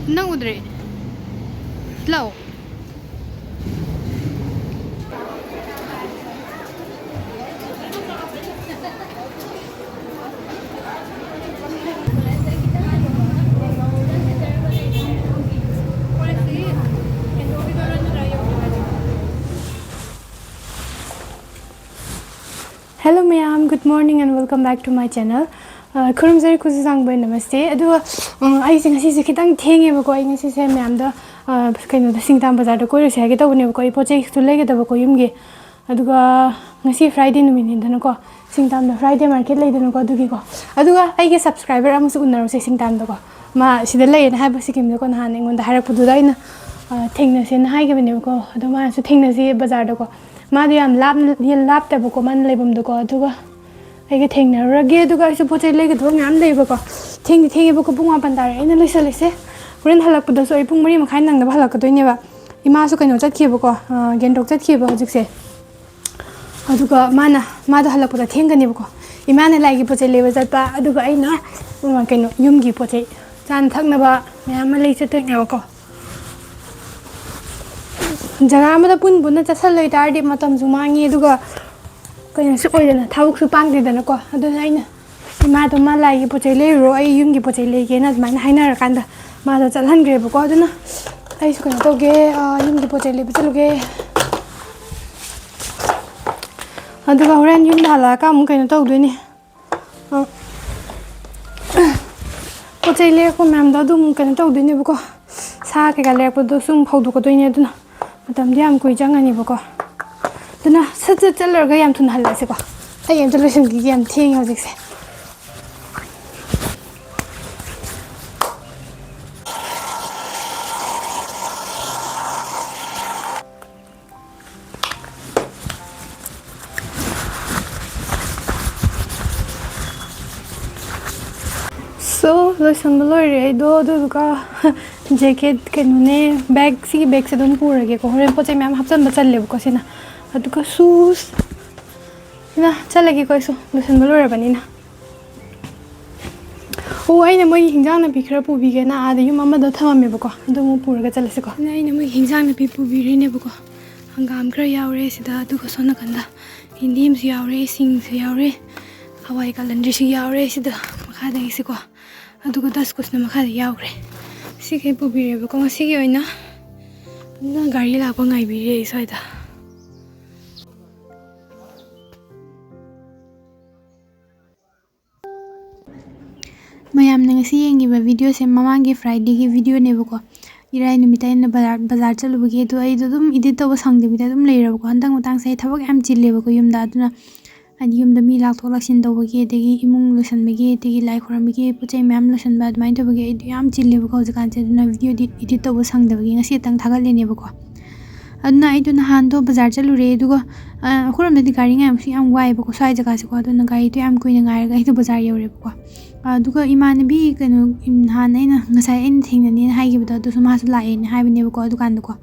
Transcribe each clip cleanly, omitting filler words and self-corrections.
Nang udre. Lao. Hello ma'am, good morning and welcome back to my channel. Kurumzari kuzi sangbai namaste. Adu ai sing asi kitang thenge ba ko ai ngasi se ma'am da kaino da Singtam Bazar da koiro se ga ta bune ko I project tu lege da ba ko yumge. Aduga ngasi Friday numini da ko Singtam da Friday market lei da ko adugi ko. Aduga ai ge subscriber amusu unnaru se Singtam da ko. Ma sida lei na ha ba Sikkim da ko na han ngon da harak pudu da ina thengna se na hai ge bune ko. Adu ma su thengna se bazar da ko. Ma du yam lap ta ba ko man lebam da ko aduga I think na rage duga isu poche lege do ngam leba ko thing ba ko bunga pandar ina loisa lese kuren halak puda so ipung mari makhai nang da halak do ne ba ima su kaino chat ki ba ko gendok chat ki ba hojik se aduga ma da halak puda theng gani ba ko ima ne lagi poche leba jat ba aduga aina kaino yum gi poche chan thak na ba mya ma lei chat ne ba ko jaga ma da pun na chasal lei tar di matam ju mangi aduga kaya su oidana thawuk su pang didana ko aduna aina ima to ma lai poche le ro ai yum gi poche le ge na man haina ra kanda ma da chalhan gre ba ko aduna ai su kan to ge yum gi poche le ba chalu ge aduga horan yum da la ka mu kaino to du ni poche le ko mam da dum kaino to du ni ba ko sa ke ga le ko do sum phau du ko do ni aduna matam diam koi jangani ba ko Duna satu jalur gaya am thun hal se ko ai am jalur sing gi am thing hojik se so lotion bolore do ka jacket ke nune bag si bag se don pura ge ko hore poche me am hapsan ba challe ko sina aduga shoes na chalagi ko isu lotion bolore bani na o ai na moi hingjang na bikra pu bi ge na ade yum ama da thama me ba ko adu mu pura ga chalase ko na ai na moi hingjang na pi pu bi ri ne ba ko hangam kra yaure sida adu ko sona kanda hindim si yaure sing si yaure hawai calendar si yaure sida makha da isi ko aduga das kusna makha da yaure si ke pu bi re ba ko si ge oina na gari la ko ngai bi re saida mayam nang si yengi ba video se mamangi Friday ki video ne ba ko irai numita in bazar chalu ba ge to ai dum edit to ba sang de bita dum leira ba ko handang matang sai thabak am chille ba ko yum da aduna ani yum da mi lak thok lak sin do ba ge de gi imung losan ba ge de gi lai khoram ba ge puchai mam losan ba admain to ba ge yam chille ba ko jakan che na video edit to ba sang de ba ge ngasi tang thagal le ne ba ko aduna ai duna han to bazar chalu re dugo khoram da gari ngam si am wai ba ko sai jaka se ko aduna gari to am koina ngai ga to bazar yore ba ko aduga imanabi kanu han aina ngasai aina thingnani haigi bada du suma su lai ne haibine ba ko dukan ko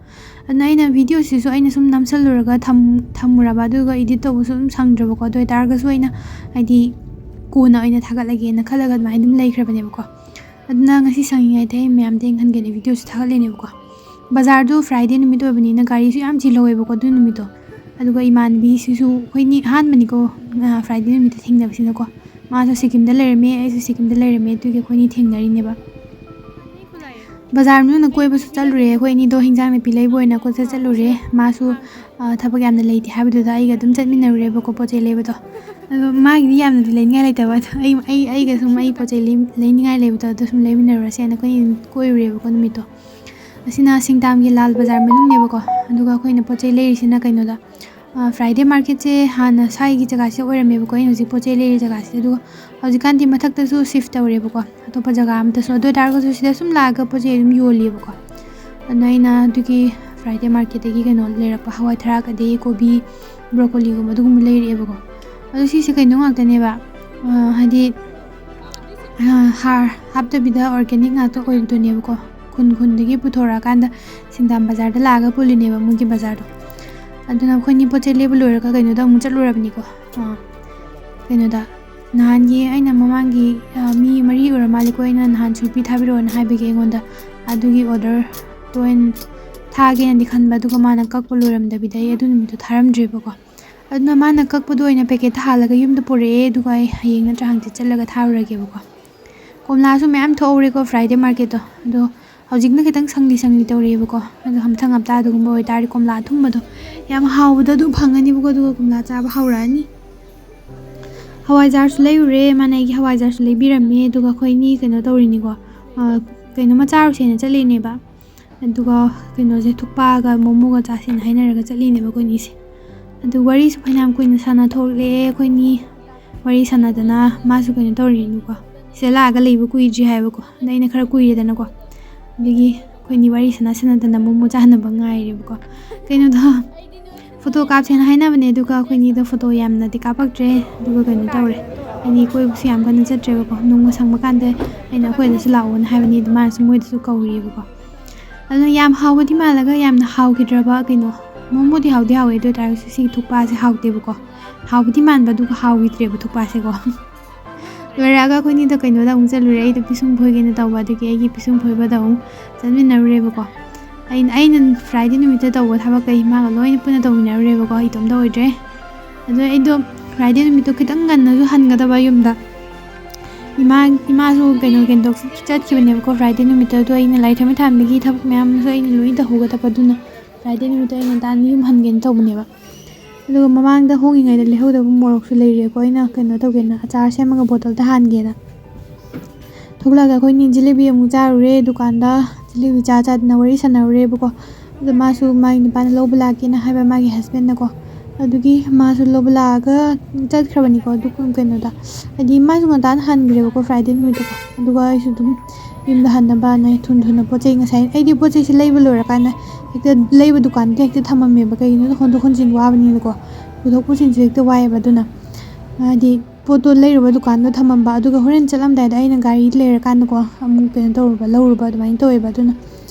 ana aina video si so aina sum namsal luraga thamura ba duga edit to sum sangdra ba ko doi tar ga so aina aidi kona aina thagal lage na khalaga mai dum laikhra bane ba ko adna ngasi sangi ai thai myam deng han ge video su thagal ne ba ko bazar du Friday numi to bani na gari su yam chilowe ba ko du numi to aduga imanabi si su khoini han mani ko Friday numi to thingna bisina ko मासो सिक्किम द लेरमे आइसो सिक्किम द लेरमे तुगे खोनि थेंगनारि नेबा बाजार नु न कोइ बसु चलुरे खोइनि दो हिंजांग ने पिलै बोइना को चलुरे मासु थबक याम न लेति हाबदु दा आइगा दुम चटमिनरुरे बको पोचे लेबो तो मागि याम न लेनिङा लेतबा आई गा सुम आई पोचे लेनिङा लेबो तो सुम लेमिनरुरा सेना कोइरुरे बको निमितो असिना सिंगताम गे लाल बाजार मनुङ नेबको अदुगा खोइना पोचे लेरिसिना कैनो दा Friday market se hana sai gi jaga se oirame ba ko in hoji poche le jaga se du hoji kan ti mathak ta su shift tawre ba ko atopa jaga am ta so do dar go su sida sum la ga poche dum yoli ba ko naina du ki Friday market gi ga no le ra pa hawai thara ka de kobi broccoli go ma du gum le re ba ko adu si se kai no ngak ta ne ba hadi har hapta bida organic na to koi du ne ba ko kun de gi puthora kan da Singtam Bazar da la ga puli ne ba mu gi bazar do aduna khoni poche level lora ka kaino da mu chalura bani ko kaino da ꯅꯍꯥꯟꯒꯤ ꯑꯩꯅ ꯃꯃꯥꯡꯒꯤ ꯃꯤ 3 ꯑꯣꯏꯔ ꯃꯥꯜꯂꯦꯀꯣ ꯑꯩꯅ ꯅꯍꯥꯟ ꯁꯨꯔꯄꯤ ꯊꯥꯕꯤꯔꯛꯑꯣꯅ ꯍꯥꯏꯕꯒꯤ ꯑꯩꯉꯣꯟꯗ ꯑꯗꯨꯒꯤ ꯑꯣꯔꯗꯔꯗꯣ ꯑꯣꯏꯅ ꯊꯥꯒꯦꯅꯗꯤ ꯈꯟꯕ ꯑꯗꯨꯒ ꯃꯥꯅ ꯀꯛꯄ ꯂꯣꯏꯔꯝꯗꯕꯤꯗ ꯑꯩ ꯑꯗꯨ ꯅꯨꯃꯤꯠꯇꯣ ꯊꯥꯔꯝꯗ꯭ꯔꯦꯕꯀꯣ ꯑꯗꯨꯅ ꯃꯥꯅ ꯀꯛꯄꯗꯣ ꯑꯣꯏꯅ ꯄꯦꯀꯦꯠꯇ ꯍꯥꯜꯂꯒ ꯌꯨꯝꯗ ꯄꯨꯔꯛꯑꯦ ꯑꯗꯨꯒ ꯑꯩ ꯍꯌꯦꯡ ꯅꯠꯇ꯭ꯔ ꯍꯪꯆꯤꯠ ꯆꯠꯂꯒ ꯊꯥꯔꯨꯔꯒꯦꯕꯀꯣ ꯀꯣꯝꯂꯥꯁꯨ ꯃꯌꯥꯝ ꯊꯣꯛꯍꯧꯔꯦꯀꯣ ꯐ꯭ꯔꯥꯏꯗꯦ ꯃꯥꯔꯀꯦꯠꯇꯣ ꯑꯗꯣ ꯍꯧꯖꯤꯛꯅ ꯈꯤꯇꯪ ꯁꯪꯂꯤ ꯇꯧꯔꯤꯑꯕꯀꯣ ꯑꯗꯣ ꯃꯊꯪ ꯍꯞꯇꯥꯗꯒꯨꯝꯕ ꯑꯣꯏꯇꯥꯔꯗꯤ ꯀꯣꯝꯂꯥ ꯑꯊꯨꯝꯕꯗꯣ ꯌꯥꯝ ꯍꯥꯎꯕꯗꯣ ꯑꯗꯨ ꯐꯪꯉꯅꯤꯕꯀꯣ ꯑꯗꯨꯒ ꯀꯣꯝꯂꯥ ꯆꯥꯕ ꯍꯧꯔꯛꯑꯅꯤ ꯍꯋꯥꯏꯖꯥꯔꯁꯨ ꯂꯩꯔꯨꯔꯦ ꯃꯥꯅ ꯑꯩꯒꯤ ꯍꯋꯥꯏꯖꯥꯔꯁꯨ ꯂꯩꯕꯤꯔꯝꯃꯦ ꯑꯗꯨꯒ ꯑꯩꯈꯣꯏꯅꯤ ꯀꯩꯅꯣ ꯇꯧꯔꯤꯅꯤꯀꯣ ꯀꯩꯅꯣꯃ ꯆꯥꯔꯨꯁꯦꯅ ꯆꯠꯂꯤꯅꯦꯕ ꯑꯗꯨꯒ ꯀꯩꯅꯣꯁꯦ ꯊꯨꯛꯄꯥꯒ ꯃꯣꯃꯣꯒ ꯆꯥꯁꯦꯅ ꯍꯥꯏꯅꯔꯒ ꯆꯠꯂꯤꯅꯦꯕ ꯑꯩꯈꯣꯏꯅꯤꯁꯦ ꯑꯗꯨ ꯋꯥꯔꯤꯁꯨ ꯐꯅꯌꯥꯝ ꯀꯨꯏꯅ ꯁꯥꯟꯅ ꯊꯣꯛꯂꯛꯑꯦ ꯑꯩꯈꯣꯏꯅꯤ ꯋꯥꯔꯤ ꯁꯥꯟꯅꯗꯅ ꯃꯥꯁꯨ ꯀꯩꯅꯣ ꯇꯧꯔꯤꯅꯤꯀꯣ ꯁꯤꯗ ꯂꯥꯛꯑꯒ ꯂꯩꯕ ꯀꯨꯏꯗ꯭ꯔꯤ ꯍꯥꯏꯕꯀꯣ ꯑꯗ ꯑꯩꯅ ꯈꯔ ꯀꯨꯏꯔꯦꯗꯅꯀꯣ ꯑꯗꯒꯤ ꯑꯩꯈꯣꯏꯅꯤ ꯋꯥꯔꯤ ꯁꯥꯟꯅꯗꯅ ꯃꯣꯃꯣ ꯆꯥꯅꯕ ꯉꯥꯏꯔꯦꯕꯀோ ꯀꯩꯅꯣꯗꯣ ꯐꯣꯇꯣ ꯀꯥꯞꯁꯦꯅ ꯍꯥꯏꯅꯕꯅꯦ ꯑꯗꯨꯒ ꯑꯩꯈꯣꯏꯅꯤꯗꯣ ꯐꯣꯇꯣ ꯌꯥꯝꯅꯗꯤ ꯀꯥꯞꯄꯛꯇ꯭ꯔꯦ ꯑꯗꯨꯒ ꯀꯩꯅꯣ ꯇꯧꯔꯦ ꯍꯥꯏꯗꯤ ꯀꯣꯏꯕꯁꯨ ꯌꯥꯝ ꯀꯟꯅ ꯆꯠꯇ꯭ꯔꯦꯕꯀꯣ ꯅꯣꯡꯃ ꯁꯪꯕ ꯀꯥꯟꯗ ꯑꯩꯅ ꯑꯩꯈꯣꯏꯗꯁꯨ ꯂꯥꯛꯑꯣꯅ ꯍꯥꯏꯕꯅꯤ ꯑꯗꯨ ꯃꯥꯅꯁꯨ ꯃꯣꯏꯗꯁꯨ ꯀꯧꯔꯤꯑꯕꯀꯣ ꯑꯗꯨꯅ ꯌꯥꯝ ꯍꯥꯎꯕꯗꯤ ꯃꯥꯜꯂꯒ ꯌꯥꯝꯅ ꯍꯥꯎꯈꯤꯗ꯭ꯔꯕ ꯀꯩꯅꯣ ꯃꯣꯃꯣꯗꯤ ꯍꯥꯎꯗꯤ ꯍꯥꯎꯋꯦ ꯑꯗꯨ ꯑꯣꯏꯇꯥꯔꯒꯁꯨ ꯁꯤꯒꯤ ꯊꯨꯛꯄꯥꯁꯦ ꯍꯥꯎꯇꯦꯕꯀꯣ ꯍꯥꯎꯕꯗꯤ ꯃꯥꯟꯕ ꯑꯗꯨꯒ ꯍꯥꯎꯈꯤꯗ꯭ꯔꯦꯕ ꯊꯨꯛꯄꯥꯁꯦꯀꯣ ꯂꯣꯏꯔꯛꯑꯒ ꯑꯩꯈꯣꯏꯅꯤꯗꯣ ꯀꯩꯅꯣꯗ ꯑꯃꯨꯛ ꯆꯠꯂꯨꯔꯦ ꯑꯩꯗꯣ ꯄꯤꯁꯨꯝ ꯐꯣꯏꯒꯦꯅ ꯇꯧꯕ ꯑꯗꯨꯒꯤ ꯑꯩꯒꯤ ꯄꯤꯁꯨꯝ ꯐꯣꯏꯕꯗ ꯑꯃꯨꯛ ꯆꯠꯃꯤꯟꯅꯔꯨꯔꯦꯕꯀꯣ ꯑꯩꯅ ꯐ꯭ꯔꯥꯏꯗꯦ ꯅꯨꯃꯤꯠꯇ ꯇꯧꯕ ꯊꯕꯛꯀꯩ ꯃꯥꯒ ꯂꯣꯏꯅ ꯄꯨꯟꯅ ꯇꯧꯃꯤꯟꯅꯔꯨꯔꯦꯕꯀꯣ ꯏꯇꯣꯝꯇ ꯑꯣꯏꯗ꯭ꯔꯦ ꯑꯗꯣ ꯑꯩꯗꯣ ꯐ꯭ꯔꯥꯏꯗꯦ ꯅꯨꯃꯤꯠꯇꯣ ꯈꯤꯇꯪ ꯉꯟꯅꯁꯨ ꯍꯟꯒꯗꯕ ꯌꯨꯝꯗ ꯏꯃꯥꯁꯨ ꯀꯩꯅꯣ ꯆꯠꯈꯤꯕꯅꯦꯕꯀꯣ ꯐ꯭ꯔꯥꯏꯗꯦ ꯅꯨꯃꯤꯠꯇꯣ ꯑꯗꯣ ꯑꯩꯅ ꯂꯥꯏ ꯊꯝꯃꯩ ꯊꯥꯟꯕꯒꯤ ꯊꯕꯛ ꯃꯌꯥꯝꯁꯨ ꯑꯩꯅ ꯂꯣꯏꯅ ꯇꯧꯍꯧꯒꯗꯕ ꯑꯗꯨꯅ ꯐ꯭ꯔꯥꯏꯗे ꯅꯨꯃꯤꯠꯇꯣ ꯑꯩꯅ ꯉꯟꯇꯥꯅ ꯌꯨꯝ ꯍꯟꯒꯦꯅ ꯇꯧꯕꯅꯦꯕ ꯑꯗꯨꯒ ꯃꯃꯥꯡꯗ ꯍꯣꯡꯉꯤꯉꯩꯗ ꯂꯩꯍꯧꯗꯕ ꯃꯣꯔꯣꯛꯁꯨ ꯂꯩꯔꯦꯀꯣ ꯑꯩꯅ ꯀꯩꯅꯣ ꯇꯧꯒꯦꯅ ꯑꯆꯥꯔ ꯁꯦꯝꯃꯒ ꯕꯣꯇꯜꯗ ꯍꯥꯟꯒꯦꯅ ꯊꯣꯛꯂꯛꯑꯒ ꯑꯩꯈꯣꯏꯅꯤ ꯖꯤꯂꯤꯕꯤ ꯑꯃꯨꯛ ꯆꯥꯔꯨꯔꯦ ꯗꯨꯀꯥꯟꯗ ꯖꯤꯂꯤꯕꯤ ꯆꯥꯗꯅ ꯋꯥꯔꯤ ꯁꯥꯟꯅꯔꯨꯔꯦꯕꯀꯣ ꯑꯗꯣ ꯃꯥꯁꯨ ꯃꯥꯒꯤ ꯅꯨꯄꯥꯅ ꯂꯧꯕ ꯂꯥꯛꯀꯦꯅ ꯍꯥꯏꯕ ꯃꯥꯒꯤ ꯍꯁꯕꯦꯟꯅꯀꯣ ꯑꯗꯨꯒꯤ ꯃꯥꯁꯨ ꯂꯧꯕ ꯂꯥꯛꯑꯒ ꯆꯠꯈ꯭ꯔꯕꯅꯤꯀꯣ ꯑꯗꯨ ꯀꯩꯅꯣꯗ ꯍꯥꯏꯗꯤ ꯃꯥꯁꯨ ꯉꯟꯇꯥꯅ ꯍꯟꯈ꯭ꯔꯦꯕꯀꯣ ꯐ꯭ꯔꯥꯏꯗे ꯅꯨꯃꯤꯠꯇꯀꯣ ꯑꯗꯨꯒ ꯑꯩꯁꯨ ꯑꯗꯨꯝ ꯌꯨꯝꯗ ꯍꯟꯅꯕꯅ ꯊꯨꯅ ꯄꯣꯠ ꯆꯩ ꯉꯁꯥꯏ ꯑꯩꯗꯤ ꯄꯣꯠ ꯆꯩꯁꯦ ꯂꯩꯕ ꯂꯣꯏꯔꯀꯥꯟꯗ ꯍꯦꯛꯇ ꯂꯩꯕ ꯗꯨꯀꯥꯟꯗ ꯍꯦꯛꯇ ꯊꯝꯃꯝꯃꯦꯕ ꯀꯩꯒꯤꯅꯣꯗ ꯍꯣꯟꯗꯣꯛ ꯍꯣꯟꯖꯤꯟ ꯋꯥꯕꯅꯤꯅꯀꯣ ꯄꯨꯊꯣꯛ ꯄꯨꯁꯤꯟꯁꯨ ꯍꯦꯛꯇ ꯋꯥꯏꯑꯦꯕ ꯑꯗꯨꯅ ꯍꯥꯏꯗꯤ ꯄꯣꯠꯇꯣ ꯂꯩꯔꯨꯕ ꯗꯨꯀꯥꯟꯗꯣ ꯊꯝꯃꯝꯕ ꯑꯗꯨꯒ ꯍꯣꯔꯦꯟ ꯆꯠꯂꯝꯗꯥꯏꯗ ꯑꯩꯅ ꯒꯥꯔꯤ ꯂꯩꯔꯀꯥꯟꯗꯀꯣ ꯑꯃꯨꯛ ꯀꯩꯅꯣ ꯂꯧꯔꯨꯕ ꯑꯗꯨꯃꯥꯏꯅ ꯇꯧꯋꯦꯕ ꯑꯗꯨꯅ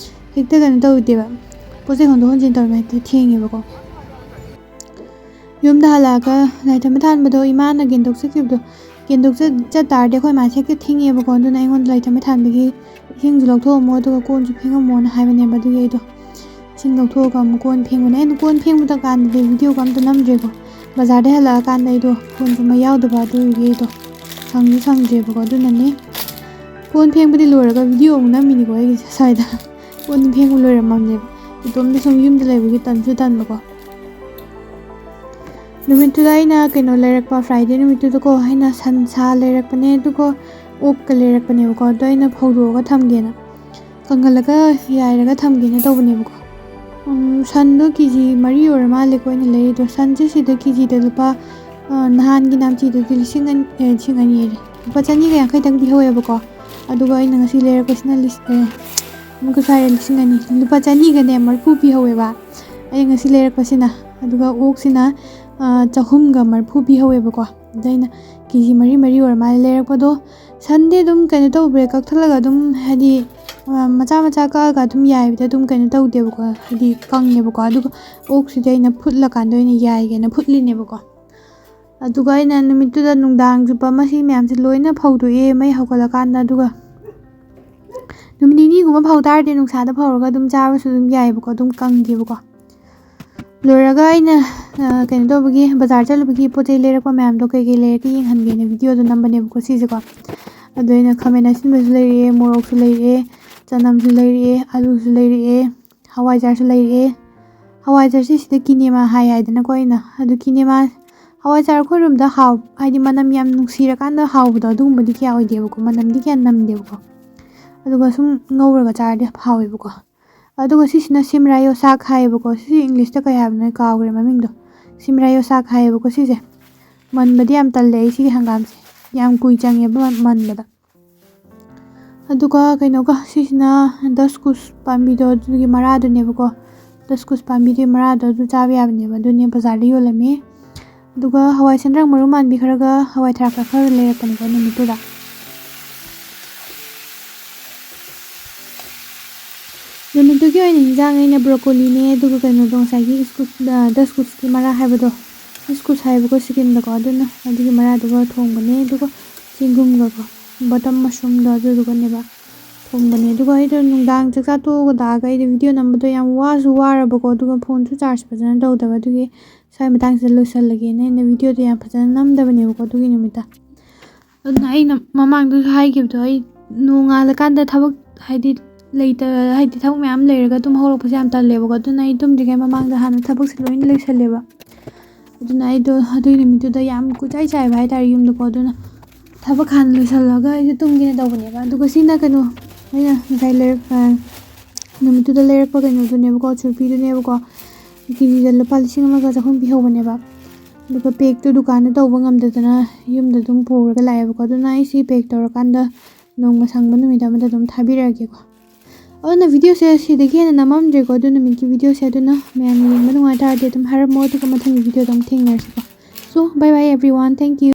ꯍꯦꯛꯇ ꯀꯩꯅꯣ ꯇꯧꯗꯦꯕ ꯄꯣꯠ ꯆꯩ ꯍꯣꯟꯗꯣꯛ ꯍꯣꯟꯖꯤꯟ ꯇꯧꯔꯤꯉꯩ ꯍꯦꯛꯇ ꯊꯦꯡꯉꯦꯕꯀꯣ ꯌꯨꯝꯗ ꯍꯜꯂꯛꯑꯒ ꯂꯥꯏ ꯊꯝꯕ ꯊꯥꯟꯕꯗꯣ ꯏꯃꯥꯅ ꯒꯦꯟꯗꯣꯛ ꯆꯠꯈꯤꯕꯗꯣ ꯒꯦꯟꯗꯣꯛ ꯆꯠ ꯇꯥꯔꯗꯤ ꯑꯩꯈꯣꯏ ꯃꯥꯁꯦ ꯍꯦꯛꯇ ꯊꯦꯡꯉꯦꯕꯀꯣ ꯑꯗꯨꯅ ꯑꯩꯉꯣꯟꯗ ꯂꯥꯏ ꯊꯝꯕ ꯊꯥꯟꯕꯒꯤ ꯏꯁꯤꯡꯁꯨ ꯂꯧꯊꯣꯛꯑꯝꯃꯣ ꯑꯗꯨꯒ ꯀꯣꯟꯁꯨ ꯐꯦꯡꯉꯝꯃꯣꯅ ꯍꯥꯏꯕꯅꯦꯕ ꯑꯗꯨꯒꯤ ꯑꯩꯗꯣ ꯏꯁꯤꯡ ꯂꯧꯊꯣꯛꯑꯒ ꯑꯃꯨꯛ ꯀꯣꯟ ꯐꯦꯡꯕꯅꯦ ꯑꯩꯅ ꯀꯣꯟ ꯐꯦꯡꯕꯗ ꯀꯥꯟꯗꯗꯤ ꯚꯤꯗꯤꯑꯣꯒ ꯑꯝꯇ ꯅꯝꯗ꯭ꯔꯦꯀꯣ ꯕꯖꯥꯔꯗꯩ ꯍꯜꯂꯛꯑꯀꯥꯟꯗ ꯑꯩꯗꯣ ꯐꯣꯟꯒꯨꯝꯕ ꯌꯥꯎꯗꯕ ꯑꯗꯨꯒꯤ ꯑꯩꯗꯣ ꯁꯪꯗ꯭ꯔꯦꯕꯀꯣ ꯑꯗꯨꯅꯅꯦ ꯀꯣꯟ ꯐꯦꯡꯕꯗꯤ ꯂꯣꯏꯔꯒ ꯚꯤꯗꯤꯑꯣ ꯑꯃꯨꯛ ꯅꯝꯃꯤꯅꯤꯀꯣ ꯑꯩꯒꯤꯁꯦ ꯁ꯭ꯋꯥꯏꯗ ꯀꯣꯟ ꯐꯦꯡꯕ ꯂꯣꯏꯔꯝꯃꯕꯅꯦꯕ ꯏꯇꯣꯝꯗ ꯁꯨꯝ ꯌꯨꯝꯗ ꯂꯩꯕꯒꯤ ꯇꯟꯁꯨ ꯇꯟꯕꯀꯣ ꯅꯨꯃꯤꯠꯇꯨꯗ ꯑꯩꯅ ꯀꯩꯅꯣ ꯂꯩꯔꯛꯄ ꯐ꯭ꯔꯥꯏꯗे ꯅꯨꯃꯤꯠꯇꯨꯗꯀꯣ ꯑꯩꯅ ꯁꯟꯁꯥ ꯂꯩꯔꯛꯄꯅꯦ ꯑꯗꯨꯒ ꯑꯣꯛꯀ ꯂꯩꯔꯛꯄꯅꯦꯕꯀꯣ ꯑꯗꯣ ꯑꯩꯅ ꯐꯧꯗꯣꯛꯑꯒ ꯊꯝꯒꯦꯅ ꯀꯪꯍꯜꯂꯒ ꯌꯥꯏꯔꯒ ꯊꯝꯒꯦꯅ ꯇꯧꯕꯅꯦꯕꯀꯣ ꯁꯟꯗꯣ ꯀꯦꯖꯤ 3 ꯑꯣꯏꯔ ꯃꯥꯜꯂꯦꯀꯣ ꯑꯩꯅ ꯂꯩꯔꯤꯗꯣ ꯁꯟꯁꯦ ꯁꯤꯗ ꯀꯦꯖꯤꯗ ꯂꯨꯄꯥ ꯅꯍꯥꯟꯒꯤ ꯅꯥꯝꯆꯤꯗꯗꯤ 2,000 ꯂꯨꯄꯥ 150ꯇꯪ ꯄꯤꯍꯧꯋꯦꯕꯀꯣ ꯑꯗꯨꯒ ꯑꯩꯅ ꯉꯁꯤ ꯂꯩꯔꯛꯄꯁꯤꯅ ꯑꯃꯨꯛꯀ ꯁ꯭ꯋꯥꯏꯗ 2,000 ꯂꯨꯄꯥ 140 ꯄꯤꯍꯧꯋꯦꯕ ꯑꯩꯅ ꯉꯁꯤ ꯂꯩꯔꯛꯄꯁꯤꯅ ꯑꯗꯨꯒ ꯑꯣꯛꯁꯤꯅ 340 ꯄꯤꯍꯧꯋꯦꯕꯀꯣ ꯑꯗ ꯑꯩꯅ ꯀꯦꯖꯤ 3 ꯑꯣꯏꯔ ꯃꯥꯜꯂꯦ ꯂꯩꯔꯛꯄꯗꯣ ꯁꯟꯗꯤ ꯑꯗꯨꯝ ꯀꯩꯅꯣ ꯇꯧꯕ꯭ꯔꯦ ꯀꯛꯊꯠꯂꯒ ꯑꯗꯨꯝ ꯍꯥꯏꯗꯤ ꯃꯆꯥ ꯀꯛꯑꯒ ꯑꯗꯨꯝ ꯌꯥꯏꯕꯗ ꯑꯗꯨꯝ ꯀꯩꯅꯣ ꯇꯧꯗꯦꯕꯀꯣ ꯍꯥꯏꯗꯤ ꯀꯪꯉꯦꯕꯀꯣ ꯑꯗꯨꯒ ꯑꯣꯛꯁꯤꯗꯤ ꯑꯩꯅ ꯐꯨꯠꯂꯀꯥꯟꯗ ꯑꯣꯏꯅ ꯌꯥꯏꯒꯦꯅ ꯐꯨꯠꯂꯤꯅꯦꯕꯀꯣ ꯑꯗꯨꯒ ꯑꯩꯅ ꯅꯨꯃꯤꯠꯇꯨꯗ ꯅꯨꯡꯗꯥꯡ ꯆꯨꯞꯄ ꯃꯁꯤ ꯃꯌꯥꯝꯁꯦ ꯂꯣꯏꯅ ꯐꯧꯗꯣꯛꯑꯦ ꯃꯩ ꯍꯧꯒꯠꯂꯀꯥꯟꯗ ꯑꯗꯨꯒ ꯅꯨꯃꯤꯠ 2 ꯐꯧ ꯇꯥꯔꯗꯤ ꯅꯨꯡꯁꯥꯗ ꯐꯧꯔꯒ ꯑꯗꯨꯝ ꯆꯥꯕꯁꯨ ꯑꯗꯨꯝ ꯌꯥꯏꯑꯕꯀꯣ ꯑꯗꯨꯝ ꯀꯪꯈꯤꯕꯀꯣ ꯂꯣꯏꯔꯒ ꯑꯩꯅ ꯀꯩꯅꯣ ꯇꯧꯕꯒꯤ ꯕꯖꯥꯔ ꯆꯠꯂꯨꯕꯒꯤ ꯄꯣꯠ ꯆꯩ ꯂꯩꯔꯛꯄ ꯃꯌꯥꯝꯗꯣ ꯀꯩꯀꯩ ꯂꯩꯔꯛꯀꯦ ꯌꯦꯡꯍꯟꯒꯦꯅ ꯚꯤꯗꯤꯑꯣꯗꯣ ꯅꯝꯕꯅꯦꯕꯀꯣ ꯁꯤꯁꯦꯀꯣ ꯑꯗꯣ ꯑꯩꯅ ꯈꯥꯃꯦꯟ ꯑꯁꯤꯟꯕꯁꯨ ꯂꯩꯔꯛꯑꯦ ꯃꯣꯔꯣꯛꯁꯨ ꯂꯩꯔꯛꯑꯦ ꯆꯅꯝꯁꯨ ꯂꯩꯔꯛꯑꯦ ꯑꯂꯨꯁꯨ ꯂꯩꯔꯛꯑꯦ ꯍꯋꯥꯏꯖꯥꯔꯁꯨ ꯂꯩꯔꯛꯑꯦ ꯍꯋꯥꯏꯖꯥꯔꯁꯦ ꯁꯤꯗ ꯀꯤꯅꯦꯃꯥ ꯍꯥꯏꯗꯅꯀꯣ ꯑꯩꯅ ꯑꯗꯨ ꯀꯤꯅꯦꯃꯥ ꯍꯋꯥꯏꯖꯥꯔ ꯑꯩꯈꯣꯏꯔꯣꯝꯗ ꯍꯥꯏꯗꯤ ꯃꯅꯝ ꯌꯥꯝ ꯅꯨꯡꯁꯤꯔꯀꯥꯟꯗ ꯍꯥꯎꯕꯗꯣ ꯑꯗꯨꯒꯨꯝꯕꯗꯤ ꯀꯌꯥ ꯑꯣꯏꯗꯦꯕꯀꯣ ꯃꯅꯝꯗꯤ ꯀꯌꯥ ꯅꯝꯗꯦꯕꯀꯣ ꯑꯗꯨꯒ ꯁꯨꯝ ꯉꯧꯔꯒ ꯆꯥꯔꯗꯤ ꯍꯥꯎꯋꯦꯕꯀꯣ ꯑꯗꯨꯒ ꯁꯤꯁꯤꯅ ꯁꯤꯝꯔꯥ ꯌꯣꯁꯥꯛ ꯍꯥꯏꯌꯦꯕꯀꯣ ꯁꯤ ꯏꯪꯂꯤꯁꯇ ꯀꯩ ꯍꯥꯏꯕꯅꯣ ꯀꯥꯎꯈ꯭ꯔꯦ ꯃꯃꯤꯡꯗꯣ ꯁꯤꯝꯔꯥ ꯌꯣꯁꯥꯛ ꯍꯥꯏꯌꯦꯕꯀꯣ ꯁꯤꯁꯦ ꯃꯟꯕꯗꯤ ꯌꯥꯝ ꯇꯜꯂꯦ ꯑꯩ ꯁꯤꯒꯤ ꯍꯪꯒꯥꯝꯁꯦ ꯌꯥꯝ ꯀꯨꯏ ꯆꯪꯉꯦꯕ ꯃꯟꯕꯗ ꯑꯗꯨꯒ ꯀꯩꯅꯣꯒ ꯁꯤꯁꯤꯅ ꯗꯁꯀꯨꯁ ꯄꯥꯝꯕꯤꯗꯣ ꯑꯗꯨꯒꯤ ꯃꯔꯥꯗꯨꯅꯦꯕꯀꯣ ꯗꯁꯀꯨꯁ ꯄꯥꯝꯕꯤꯗꯨꯒꯤ ꯃꯔꯥꯗꯣ ꯑꯗꯨ ꯆꯥꯕ ꯌꯥꯕꯅꯦꯕ ꯑꯗꯨꯅꯦ ꯕꯖꯥꯔꯗ ꯌꯣꯜꯂꯝꯃꯤ ꯑꯗꯨꯒ ꯍꯋꯥꯏ ꯁꯦꯟꯗ꯭ꯔꯥꯡ ꯃꯔꯨ ꯃꯥꯟꯕꯤ ꯈꯔꯒ ꯍꯋꯥꯏ ꯊꯔꯥꯛꯀ ꯈꯔ ꯂꯩꯔꯛꯄꯅꯤꯀꯣ ꯅꯨꯃꯤꯠꯇꯨꯗ ꯅꯨꯃꯤꯠꯇꯨꯒꯤ ꯑꯣꯏꯅ ꯍꯤꯟꯖꯥꯡ ꯑꯩꯅ ꯕ꯭ꯔꯣꯀꯣꯂꯤꯅꯦ ꯑꯗꯨꯒ ꯀꯩꯅꯣꯗꯣ ꯉꯁꯥꯏꯒꯤ ꯗꯁꯀꯨꯁꯀꯤ ꯃꯔꯥ ꯍꯥꯏꯕꯗꯣ ꯏꯁꯀꯨꯁ ꯍꯥꯏꯕꯀꯣ ꯁꯤꯛꯀꯤꯝꯗꯀꯣ ꯑꯗꯨꯅ ꯑꯗꯨꯒꯤ ꯃꯔꯥꯗꯨꯒ ꯊꯣꯡꯕꯅꯦ ꯑꯗꯨꯒ ꯆꯦꯡꯒꯨꯝꯒꯀꯣ ꯕꯇꯝ ꯃꯁꯔꯨꯝꯗꯣ ꯑꯗꯨꯗꯨꯒꯅꯦꯕ ꯊꯣꯡꯕꯅꯦ ꯑꯗꯨꯒ ꯑꯩꯗꯣ ꯅꯨꯡꯗꯥꯡ ꯆꯥꯛꯆꯥ ꯇꯣꯛꯑꯒ ꯂꯥꯛꯑꯒ ꯑꯩꯗꯣ ꯚꯤꯗꯤꯑꯣ ꯅꯝꯕꯗꯣ ꯌꯥꯝ ꯋꯥꯔꯕꯀꯣ ꯑꯗꯨꯒ ꯐꯣꯟꯁꯨ ꯆꯥꯔꯖ ꯐꯖꯅ ꯇꯧꯗꯕ ꯑꯗꯨꯒꯤ ꯁ꯭ꯋꯥꯏ ꯃꯇꯥꯡꯁꯤꯗ ꯂꯣꯏꯁꯤꯜꯂꯒꯦꯅ ꯑꯩꯅ ꯚꯤꯗꯤꯑꯣꯗꯣ ꯌꯥꯝ ꯐꯖꯅ ꯅꯝꯗꯕꯅꯦꯕꯀꯣ ꯑꯗꯨꯒꯤ ꯅꯨꯃꯤꯠꯇ ꯑꯗꯨꯅ ꯑꯩꯅ ꯃꯃꯥꯡꯗꯁꯨ ꯍꯥꯏꯈꯤꯕꯗꯣ ꯑꯩ ꯅꯣꯡꯉꯥꯜꯂꯀꯥꯟꯗ ꯊꯕꯛ ꯍꯥꯏꯗꯤ ꯊꯕꯛ ꯃꯌꯥꯝ ꯂꯩꯔꯒ ꯑꯗꯨꯝ ꯍꯧꯔꯛꯄꯁꯦ ꯌꯥꯝ ꯇꯜꯂꯦꯕꯀꯣ ꯑꯗꯨꯅ ꯑꯩ ꯇꯨꯝꯗ꯭ꯔꯤꯉꯩ ꯃꯃꯥꯡꯗ ꯍꯥꯟꯅ ꯊꯕꯛꯁꯦ ꯂꯣꯏꯅ ꯂꯣꯏꯁꯜꯂꯦꯕ ꯑꯗꯨꯅ ꯑꯩꯗꯣ ꯑꯗꯨꯒꯤ ꯅꯨꯃꯤꯠꯇꯨꯗ ꯌꯥꯝ ꯀꯨꯆꯥꯏ ꯆꯥꯏꯕ ꯍꯥꯏꯇꯥꯔꯦ ꯌꯨꯝꯗꯀꯣ ꯑꯗꯨꯅ ꯊꯕꯛ ꯍꯥꯟꯅ ꯂꯣꯏꯁꯜꯂꯒ ꯑꯩꯁꯦ ꯇꯨꯝꯒꯦꯅ ꯇꯧꯕꯅꯦꯕ ꯑꯗꯨꯒ ꯁꯤꯅ ꯀꯩꯅꯣ ꯑꯩꯅ ꯉꯁꯥꯏ ꯅꯨꯃꯤꯠꯇꯨꯗ ꯂꯩꯔꯛꯄ ꯀꯩꯅꯣꯗꯨꯅꯦꯕꯀꯣ ꯆꯨꯔꯄꯤꯗꯨꯅꯦꯕꯀꯣ ꯀꯦꯖꯤꯗ ꯂꯨꯄꯥ 1,100 ꯄꯤꯍꯧꯕꯅꯦꯕ ꯑꯗꯨꯒ ꯄꯦꯛꯇꯨ ꯗꯨꯀꯥꯟꯗ ꯇꯧꯕ ꯉꯝꯗꯗꯅ ꯌꯨꯝꯗ ꯑꯗꯨꯝ ꯄꯨꯔꯒ ꯂꯥꯛꯑꯦꯕꯀꯣ ꯑꯗꯨꯅ ꯑꯩ ꯁꯤ ꯄꯦꯛ ꯇꯧꯔꯀꯥꯟꯗ ꯅꯣꯡꯃ ꯁꯪꯕ ꯅꯨꯃꯤꯠ ꯑꯃꯗ ꯑꯗꯨꯝ ꯊꯥꯕꯤꯔꯛꯑꯒꯦꯀꯣ ꯑꯗꯨꯅ ꯚꯤꯗꯤꯑꯣꯁꯦ ꯁꯤꯗꯒꯤ ꯍꯦꯟꯅ ꯅꯝꯃꯝꯗ꯭ꯔꯦꯀꯣ ꯑꯗꯨ ꯅꯨꯃꯤꯠꯀꯤ ꯚꯤꯗꯤꯑꯣꯁꯦ ꯑꯗꯨꯅ ꯃꯌꯥꯝꯅ ꯌꯦꯡꯕ ꯅꯨꯡꯉꯥꯏ ꯇꯥꯔꯗꯤ ꯑꯗꯨꯝ ꯍꯥꯏꯔꯝꯃꯣ ꯑꯗꯨꯒ ꯃꯊꯪꯒꯤ ꯚꯤꯗꯤꯑꯣꯗ ꯑꯃꯨꯛ ꯊꯦꯡꯅꯔꯁꯤꯀꯣ ꯁꯣ ꯕꯥꯏ ꯕꯥꯏ ꯑꯦꯚ꯭ꯔꯤꯋꯥꯟ ꯊꯦꯡꯛ ꯌꯨ